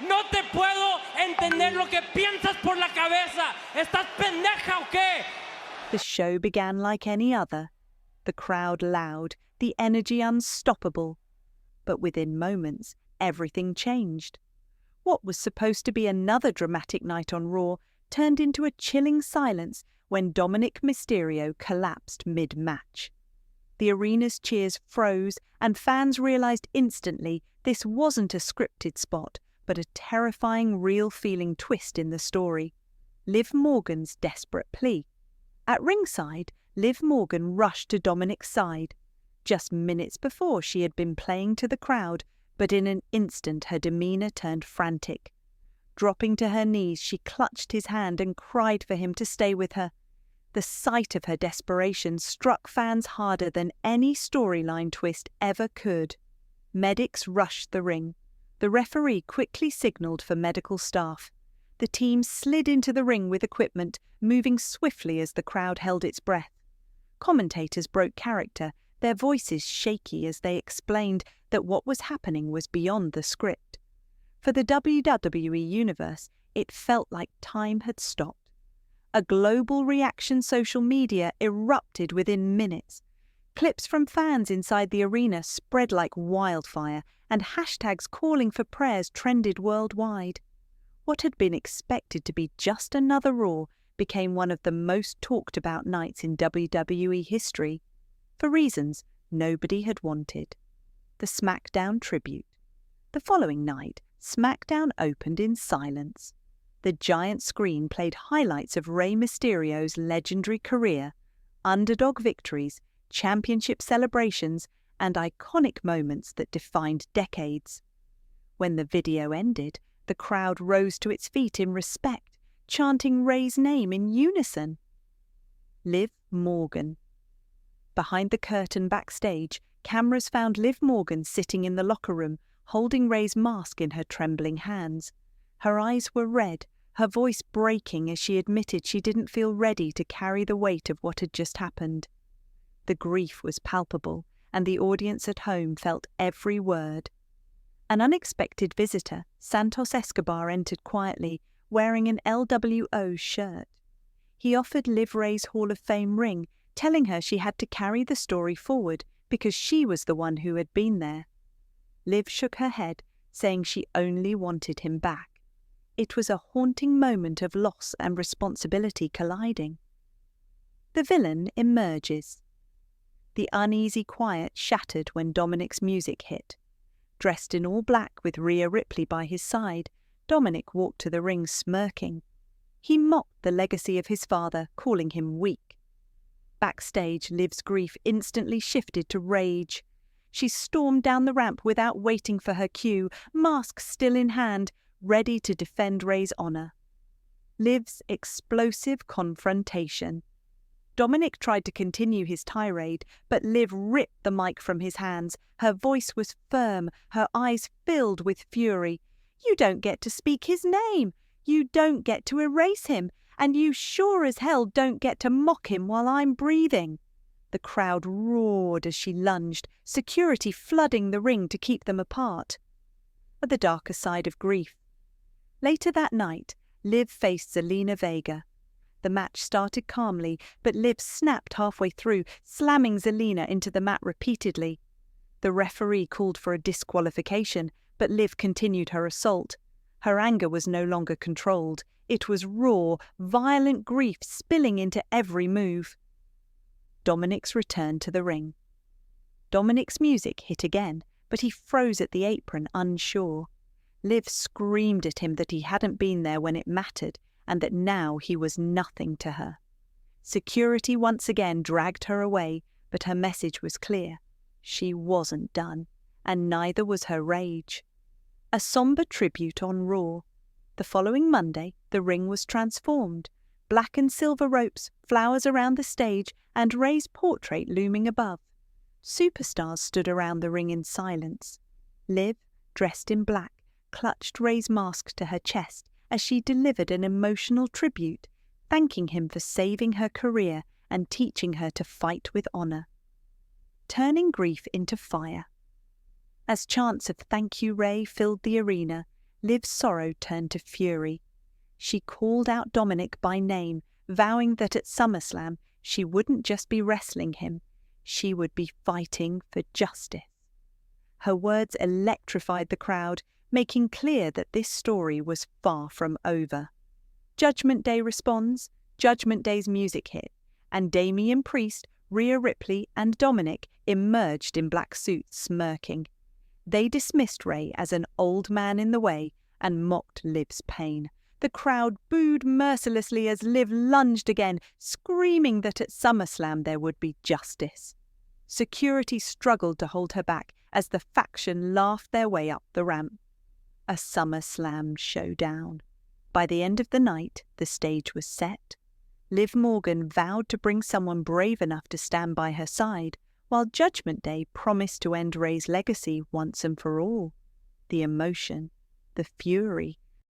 No te puedo entender lo que piensas por la cabeza. ¿Estás pendeja o qué? The show began like any other. The crowd loud, the energy unstoppable. But within moments, everything changed. What was supposed to be another dramatic night on Raw turned into a chilling silence when Dominik Mysterio collapsed mid-match. The arena's cheers froze, and fans realized instantly this wasn't a scripted spot, but a terrifying, real-feeling twist in the story. Liv Morgan's desperate plea. At ringside, Liv Morgan rushed to Dominik's side. Just minutes before, she had been playing to the crowd, but in an instant her demeanor turned frantic. Dropping to her knees, she clutched his hand and cried for him to stay with her. The sight of her desperation struck fans harder than any storyline twist ever could. Medics rushed the ring. The referee quickly signaled for medical staff. The team slid into the ring with equipment, moving swiftly as the crowd held its breath. Commentators broke character, their voices shaky as they explained that what was happening was beyond the script. For the WWE Universe, it felt like time had stopped. A global reaction social media erupted within minutes. Clips from fans inside the arena spread like wildfire, and hashtags calling for prayers trended worldwide. What had been expected to be just another Raw became one of the most talked about nights in WWE history, for reasons nobody had wanted. The SmackDown tribute. The following night, SmackDown opened in silence. The giant screen played highlights of Rey Mysterio's legendary career, underdog victories, championship celebrations, and iconic moments that defined decades. When the video ended, the crowd rose to its feet in respect, chanting Rey's name in unison. Liv Morgan. Behind the curtain backstage, cameras found Liv Morgan sitting in the locker room, holding Rey's mask in her trembling hands. Her eyes were red, her voice breaking as she admitted she didn't feel ready to carry the weight of what had just happened. The grief was palpable, and the audience at home felt every word. An unexpected visitor, Santos Escobar, entered quietly, wearing an LWO shirt. He offered Liv Rey's Hall of Fame ring, telling her she had to carry the story forward because she was the one who had been there. Liv shook her head, saying she only wanted him back. It was a haunting moment of loss and responsibility colliding. The villain emerges. The uneasy quiet shattered when Dominik's music hit. Dressed in all black with Rhea Ripley by his side, Dominik walked to the ring smirking. He mocked the legacy of his father, calling him weak. Backstage, Liv's grief instantly shifted to rage. She stormed down the ramp without waiting for her cue, mask still in hand, ready to defend Rey's honor. Liv's explosive confrontation. Dominik tried to continue his tirade, but Liv ripped the mic from his hands. Her voice was firm, her eyes filled with fury. "You don't get to speak his name. You don't get to erase him. And you sure as hell don't get to mock him while I'm breathing." The crowd roared as she lunged, security flooding the ring to keep them apart. But the darker side of grief. Later that night, Liv faced Zelina Vega. The match started calmly, but Liv snapped halfway through, slamming Zelina into the mat repeatedly. The referee called for a disqualification, but Liv continued her assault. Her anger was no longer controlled. It was raw, violent grief spilling into every move. Dominik's return to the ring. Dominik's music hit again, but he froze at the apron, unsure. Liv screamed at him that he hadn't been there when it mattered, and that now he was nothing to her. Security once again dragged her away, but her message was clear. She wasn't done, and neither was her rage. A somber tribute on Raw. The following Monday, the ring was transformed. Black and silver ropes, flowers around the stage, and Rey's portrait looming above. Superstars stood around the ring in silence. Liv, dressed in black, clutched Rey's mask to her chest as she delivered an emotional tribute, thanking him for saving her career and teaching her to fight with honor. Turning grief into fire. As chants of "Thank you, Rey" filled the arena, Liv's sorrow turned to fury. She called out Dominik by name, vowing that at SummerSlam she wouldn't just be wrestling him, she would be fighting for justice. Her words electrified the crowd, making clear that this story was far from over. Judgment Day responds, Judgment Day's music hit, and Damian Priest, Rhea Ripley and Dominik emerged in black suits smirking. They dismissed Ray as an old man in the way and mocked Liv's pain. The crowd booed mercilessly as Liv lunged again, screaming that at SummerSlam there would be justice. Security struggled to hold her back as the faction laughed their way up the ramp. A SummerSlam showdown. By the end of the night, the stage was set. Liv Morgan vowed to bring someone brave enough to stand by her side, while Judgment Day promised to end Ray's legacy once and for all. The emotion, the fury,